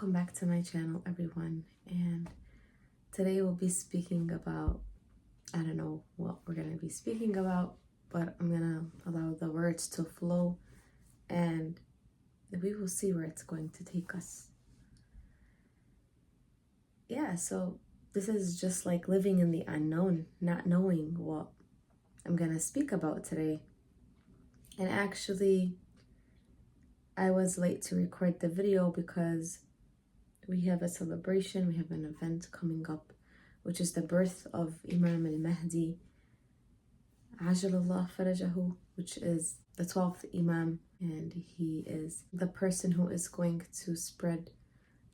Welcome back to my channel, everyone. And today we'll be speaking about, I don't know what we're going to be speaking about, but I'm going to allow the words to flow and we will see where it's going to take us. Yeah, so this is just like living in the unknown, not knowing what I'm going to speak about today. And actually, I was late to record the video because we have a celebration, we have an event coming up, which is the birth of Imam al-Mahdi, Ajalallah Farajahu, which is the 12th Imam, and he is the person who is going to spread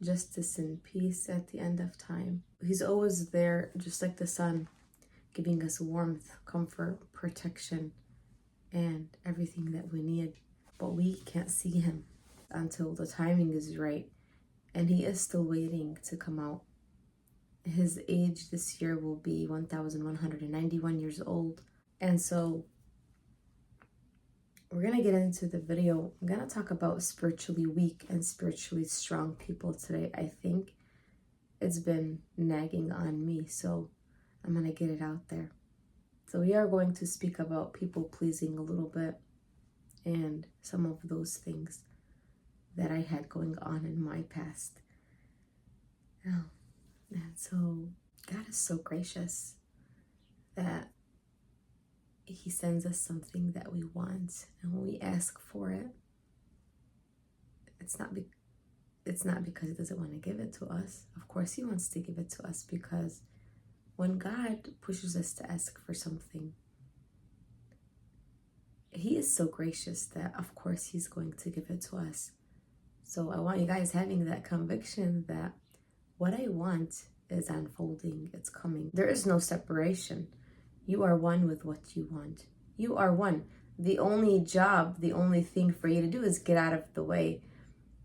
justice and peace at the end of time. He's always there, just like the sun, giving us warmth, comfort, protection, and everything that we need. But we can't see him until the timing is right. And he is still waiting to come out. His age this year will be 1,191 years old. And so we're going to get into the video. I'm going to talk about spiritually weak and spiritually strong people today. I think it's been nagging on me, so I'm going to get it out there. So we are going to speak about people pleasing a little bit and some of those things that I had going on in my past. Oh, and so God is so gracious that he sends us something that we want, and when we ask for it, it's not because he doesn't want to give it to us. Of course he wants to give it to us, because when God pushes us to ask for something, he is so gracious that of course he's going to give it to us. So I want you guys having that conviction that what I want is unfolding, it's coming. There is no separation. You are one with what you want. You are one. The only job, the only thing for you to do is get out of the way,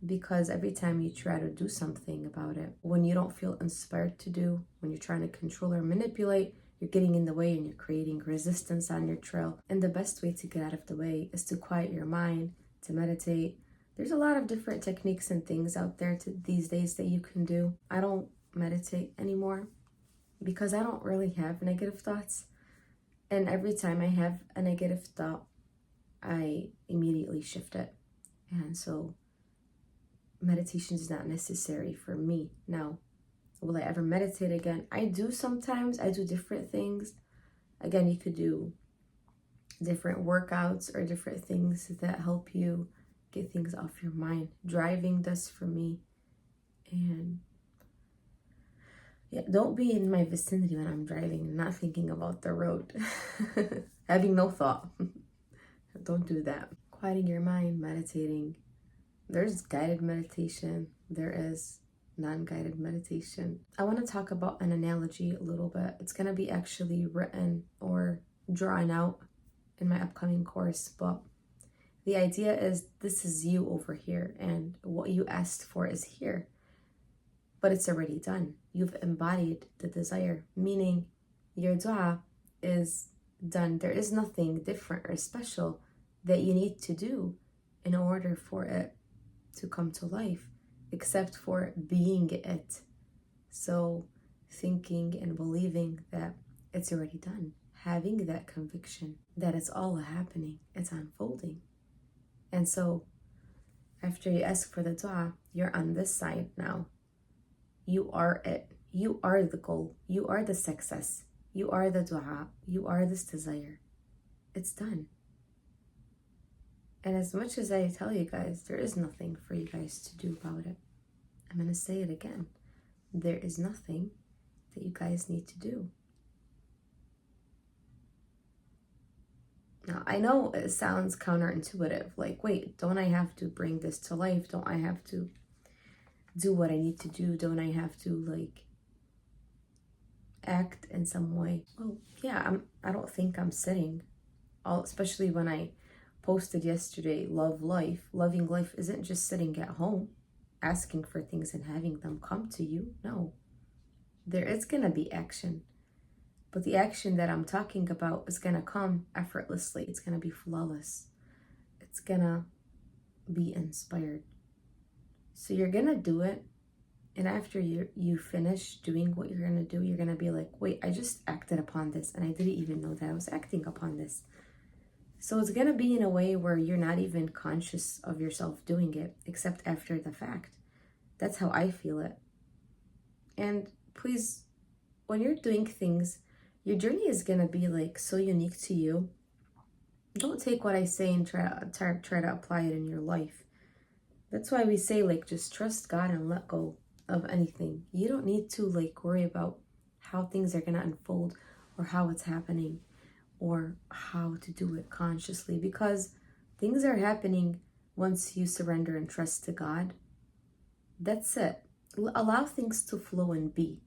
because every time you try to do something about it, when you don't feel inspired to do, when you're trying to control or manipulate, you're getting in the way and you're creating resistance on your trail. And the best way to get out of the way is to quiet your mind, to meditate. There's a lot of different techniques and things out there these days that you can do. I don't meditate anymore because I don't really have negative thoughts. And every time I have a negative thought, I immediately shift it. And so meditation is not necessary for me. Now, will I ever meditate again? I do sometimes. I do different things. Again, you could do different workouts or different things that help you get things off your mind. Driving does for me. And yeah, don't be in my vicinity when I'm driving, not thinking about the road. Having no thought. Don't do that. Quieting your mind, meditating. There's guided meditation. There is non-guided meditation. I want to talk about an analogy a little bit. It's going to be actually written or drawn out in my upcoming course, but the idea is this is you over here, and what you asked for is here, but it's already done. You've embodied the desire, meaning your dua is done. There is nothing different or special that you need to do in order for it to come to life, except for being it. So thinking and believing that it's already done, having that conviction that it's all happening, it's unfolding. And so after you ask for the dua, you're on this side now. You are it. You are the goal. You are the success. You are the dua. You are this desire. It's done. And as much as I tell you guys, there is nothing for you guys to do about it. I'm going to say it again. There is nothing that you guys need to do. Now, I know it sounds counterintuitive. Like, wait, don't I have to bring this to life? Don't I have to do what I need to do? Don't I have to, like, act in some way? Well, yeah, I don't think I'm sitting. Especially when I posted yesterday, love life. Loving life isn't just sitting at home, asking for things and having them come to you. No. There is going to be action. But the action that I'm talking about is going to come effortlessly. It's going to be flawless. It's going to be inspired. So you're going to do it And after you finish doing what you're going to do, you're going to be like, wait, I just acted upon this and I didn't even know that I was acting upon this. So it's going to be in a way where you're not even conscious of yourself doing it, except after the fact. That's how I feel it. And please, when you're doing things, your journey is going to be like so unique to you. Don't take what I say and try to apply it in your life. That's why we say, like, just trust God and let go of anything. You don't need to like worry about how things are going to unfold or how it's happening or how to do it consciously, because things are happening once you surrender and trust to God. That's it. Allow things to flow and be.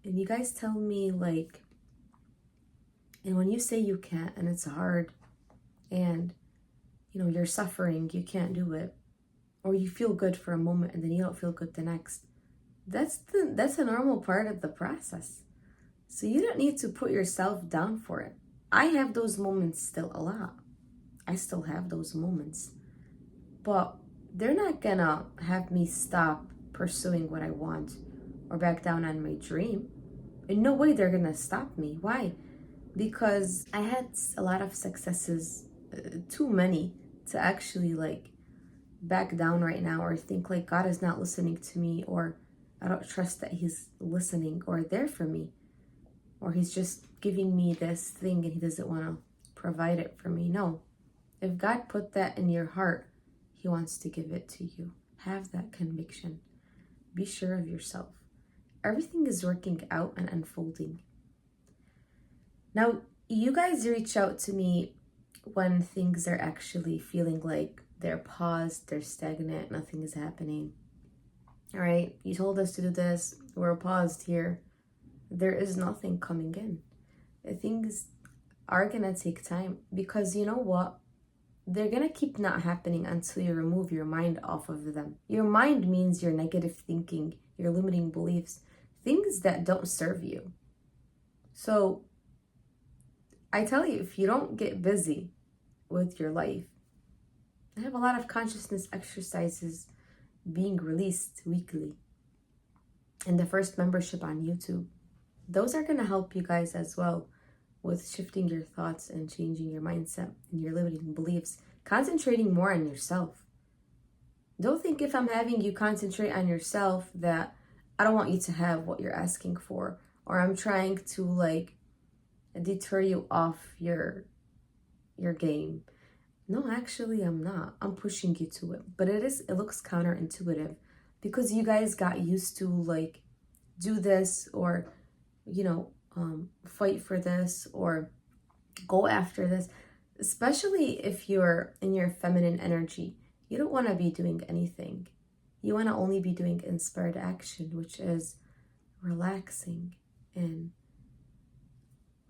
And you guys tell me, like, and when you say you can't and it's hard and you're suffering, you can't do it, or you feel good for a moment and then you don't feel good the next, that's a normal part of the process. So you don't need to put yourself down for it. I have those moments still a lot. I still have those moments. But they're not gonna have me stop pursuing what I want or back down on my dream. In no way they're gonna stop me. Why? Because I had a lot of successes, too many to actually like back down right now or think like God is not listening to me, or I don't trust that he's listening or there for me, or he's just giving me this thing and he doesn't want to provide it for me. No. If God put that in your heart, he wants to give it to you. Have that conviction. Be sure of yourself. Everything is working out and unfolding. Now, you guys reach out to me when things are actually feeling like they're paused, they're stagnant, nothing is happening. All right, you told us to do this, we're paused here. There is nothing coming in. Things are gonna take time, because you know what? They're gonna keep not happening until you remove your mind off of them. Your mind means your negative thinking, your limiting beliefs, things that don't serve you. So I tell you, if you don't get busy with your life, I have a lot of consciousness exercises being released weekly in the first membership on YouTube. Those are going to help you guys as well with shifting your thoughts and changing your mindset and your limiting beliefs, concentrating more on yourself. Don't think if I'm having you concentrate on yourself that I don't want you to have what you're asking for, or I'm trying to like deter you off your game. No, actually I'm not. I'm pushing you to it. But it looks counterintuitive because you guys got used to like do this or fight for this or go after this, especially if you're in your feminine energy. You don't want to be doing anything. You want to only be doing inspired action, which is relaxing in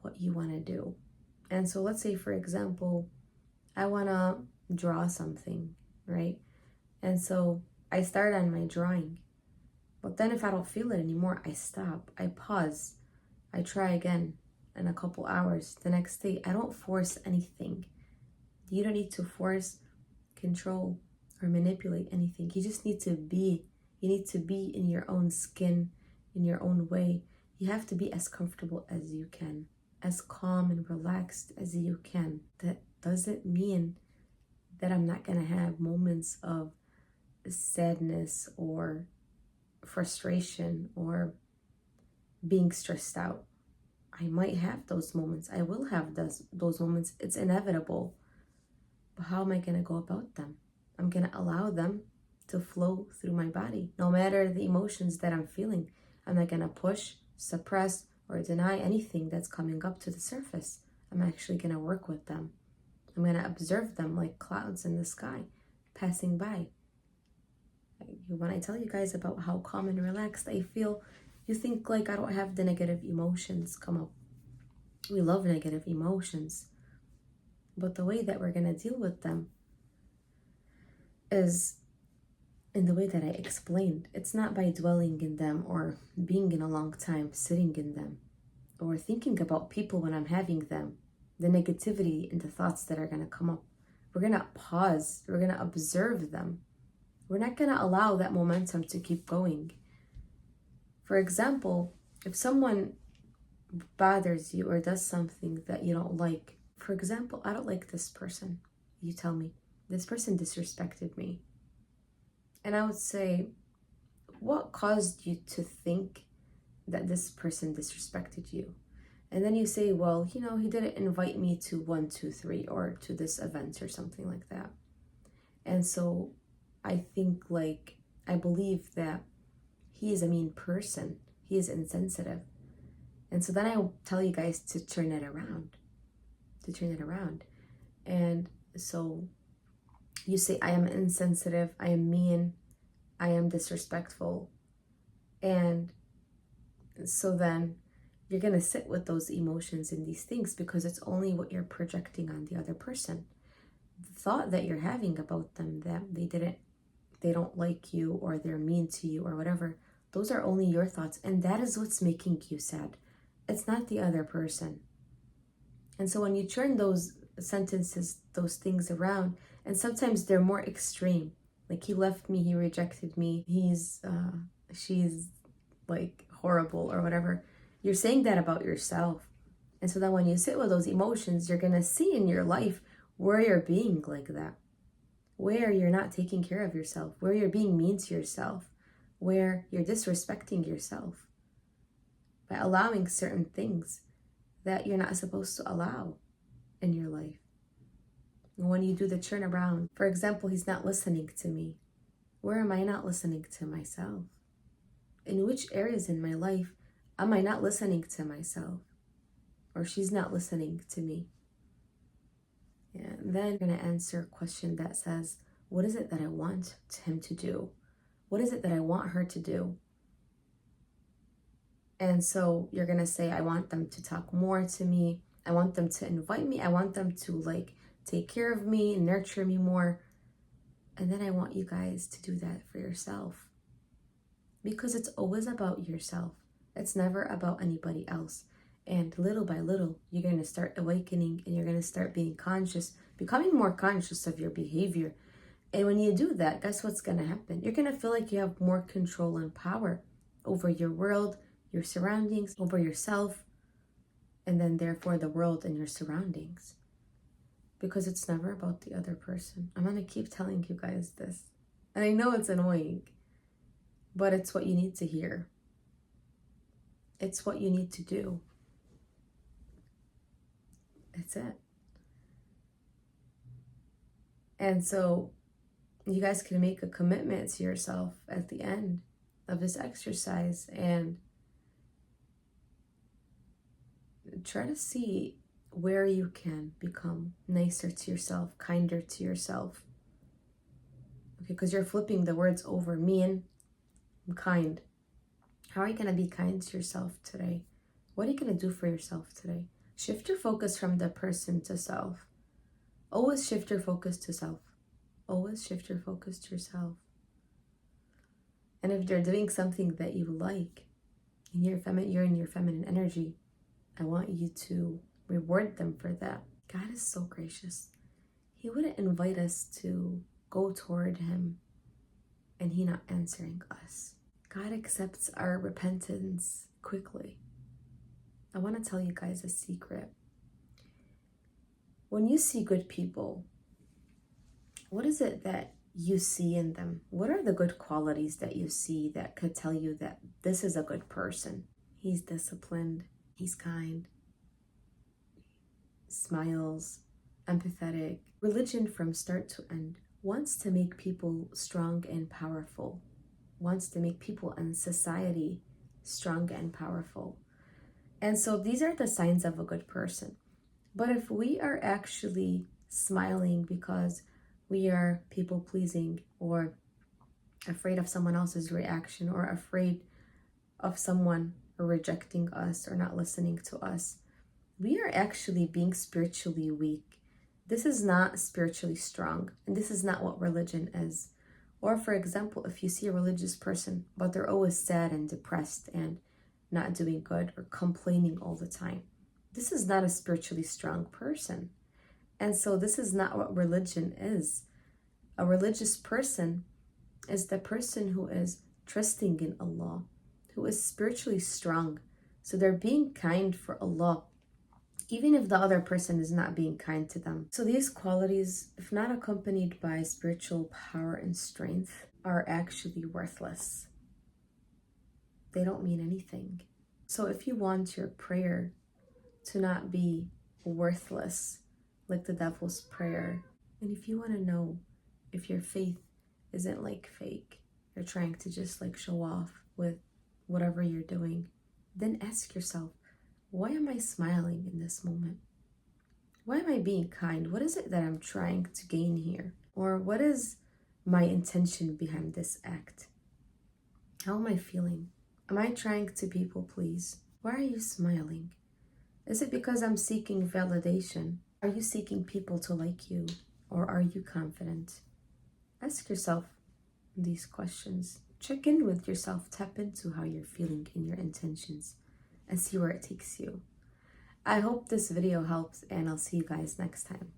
what you want to do. And so let's say, for example, I want to draw something, right? And so I start on my drawing. But then if I don't feel it anymore, I stop, I pause, I try again in a couple hours. The next day, I don't force anything. You don't need to force, control, or manipulate anything. You just need to be. You need to be in your own skin, in your own way. You have to be as comfortable as you can, as calm and relaxed as you can. That doesn't mean that I'm not going to have moments of sadness or frustration or being stressed out. I might have those moments. I will have those moments. It's inevitable. But how am I going to go about them? I'm going to allow them to flow through my body. No matter the emotions that I'm feeling, I'm not going to push, suppress, or deny anything that's coming up to the surface. I'm actually going to work with them. I'm going to observe them like clouds in the sky passing by. When I tell you guys about how calm and relaxed I feel, you think like I don't have the negative emotions come up. We love negative emotions. But the way that we're going to deal with them is in the way that I explained. It's not by dwelling in them or being in a long time sitting in them or thinking about people when I'm having them, the negativity and the thoughts that are going to come up. We're going to pause. We're going to observe them. We're not going to allow that momentum to keep going. For example, if someone bothers you or does something that you don't like, for example, I don't like this person. You tell me, this person disrespected me. And I would say, what caused you to think that this person disrespected you? And then you say, well, he didn't invite me to 1, 2, 3 or to this event or something like that. And so I think, I believe that he is a mean person. He is insensitive. And so then I will tell you guys to turn it around. And so you say, I am insensitive, I am mean, I am disrespectful. And so then you're going to sit with those emotions and these things because it's only what you're projecting on the other person. The thought that you're having about them, that they don't like you or they're mean to you or whatever, those are only your thoughts. And that is what's making you sad. It's not the other person. And so when you turn those sentences, those things around, and sometimes they're more extreme. Like, he left me, he rejected me, she's like horrible or whatever. You're saying that about yourself. And so then when you sit with those emotions, you're going to see in your life where you're being like that, where you're not taking care of yourself, where you're being mean to yourself, where you're disrespecting yourself by allowing certain things that you're not supposed to allow in your life. And when you do the turnaround, for example, he's not listening to me. Where am I not listening to myself? In which areas in my life am I not listening to myself? Or she's not listening to me? And then you're going to answer a question that says, what is it that I want him to do? What is it that I want her to do? And so you're going to say, I want them to talk more to me. I want them to invite me. I want them to take care of me and nurture me more. And then I want you guys to do that for yourself. Because it's always about yourself. It's never about anybody else. And little by little, you're going to start awakening and you're going to start being conscious, becoming more conscious of your behavior. And when you do that, guess what's going to happen? You're going to feel like you have more control and power over your world, your surroundings, over yourself, and then therefore the world and your surroundings. Because it's never about the other person. I'm going to keep telling you guys this. And I know it's annoying, but it's what you need to hear. It's what you need to do. That's it. And so you guys can make a commitment to yourself at the end of this exercise and try to see where you can become nicer to yourself, kinder to yourself. Okay, because you're flipping the words over. Mean, kind. How are you going to be kind to yourself today? What are you going to do for yourself today? Shift your focus from the person to self. Always shift your focus to self. Always shift your focus to yourself. And if they're doing something that you like, and you're in your feminine energy, I want you to reward them for that. God is so gracious. He wouldn't invite us to go toward him and he not answering us. God accepts our repentance quickly. I want to tell you guys a secret. When you see good people, what is it that you see in them? What are the good qualities that you see that could tell you that this is a good person? He's disciplined, he's kind, smiles, empathetic. Religion from start to end wants to make people strong and powerful, wants to make people and society strong and powerful. And so these are the signs of a good person. But if we are actually smiling because we are people pleasing or afraid of someone else's reaction or afraid of someone rejecting us or not listening to us, we are actually being spiritually weak. This is not spiritually strong, and this is not what religion is. Or for example, if you see a religious person, but they're always sad and depressed and not doing good or complaining all the time, this is not a spiritually strong person. And so this is not what religion is. A religious person is the person who is trusting in Allah, who is spiritually strong. So they're being kind for Allah, even if the other person is not being kind to them. So these qualities, if not accompanied by spiritual power and strength, are actually worthless. They don't mean anything. So if you want your prayer to not be worthless like the devil's prayer, and if you want to know if your faith isn't like fake, you're trying to just like show off with whatever you're doing, then ask yourself, why am I smiling in this moment? Why am I being kind? What is it that I'm trying to gain here? Or what is my intention behind this act? How am I feeling? Am I trying to people please? Why are you smiling? Is it because I'm seeking validation? Are you seeking people to like you? Or are you confident? Ask yourself these questions. Check in with yourself. Tap into how you're feeling in your intentions and see where it takes you. I hope this video helps, and I'll see you guys next time.